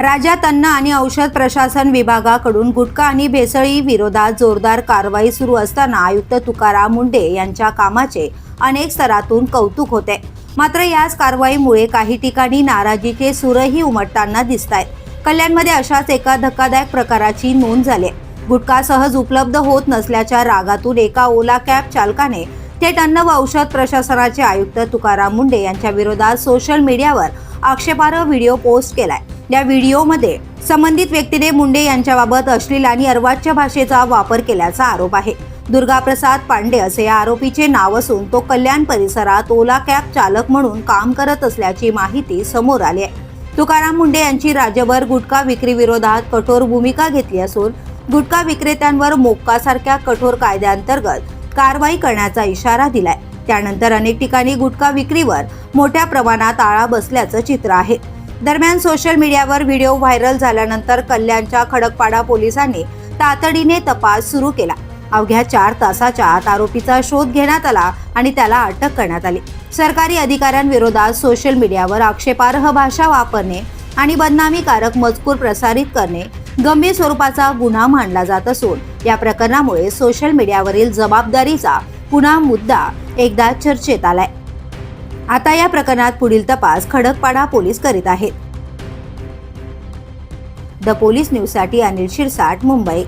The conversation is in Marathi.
राज्यात अन्न आणि औषध प्रशासन विभागाकडून गुटखा आणि भेसळी विरोधात जोरदार कारवाई सुरू असताना आयुक्त तुकाराम मुंढे यांच्या कामाचे अनेक स्तरातून कौतुक होते। मात्र याच कारवाईमुळे काही ठिकाणी नाराजीचे सूरही उमटताना दिसतायत। कल्याणमध्ये अशाच एका धक्कादायक प्रकाराची नोंद झाली आहे। गुटखा सहज उपलब्ध होत नसल्याच्या रागातून एका ओला कॅब चालकाने थेट अन्न व औषध प्रशासनाचे आयुक्त तुकाराम मुंढे यांच्या विरोधात सोशल मीडियावर आक्षेपार्ह व्हिडिओ पोस्ट केलाय। या व्हिडिओमध्ये संबंधित व्यक्तीने मुंढे यांच्याबाबत अश्लील आणि अर्वाच्य भाषेचा वापर केल्याचा आरोप आहे। दुर्गाप्रसाद पांडे असे या आरोपीचे नाव असून तो कल्याण परिसरात ओला कॅब चालक म्हणून काम करत असल्याची माहिती समोर आली आहे। तुकाराम मुंढे यांची राज्यभर गुटखा विक्री विरोधात कठोर भूमिका घेतली असून गुटखा विक्रेत्यांवर मोक्कासारख्या कठोर कायद्याअंतर्गत कारवाई करण्याचा इशारा दिलाय। त्यानंतर अनेक ठिकाणी गुटखा विक्रीवर मोठ्या प्रमाणात आळा बसल्याचं चित्र आहे। दरम्यान सोशल मीडियावर व्हिडिओ व्हायरल झाल्यानंतर कल्याणच्या खडकपाडा पोलिसांनी तातडीने तपास सुरू केला। अवघ्या 4 तासाच्या आत आरोपीचा शोध घेण्यात आला आणि त्याला अटक करण्यात आली। सरकारी अधिकाऱ्यांविरोधात सोशल मीडियावर आक्षेपार्ह भाषा वापरणे आणि बदनामीकारक मजकूर प्रसारित करणे गंभीर स्वरूपाचा गुन्हा मानला जात असून या प्रकरणामुळे सोशल मीडियावरील जबाबदारीचा पुन्हा मुद्दा एकदा चर्चेत आलाय। आता या प्रकरणात पुढील तपास खडकपाडा पोलीस करीत आहेत। द पोलीस न्यूजसाठी अनिल शिरसाट, मुंबई।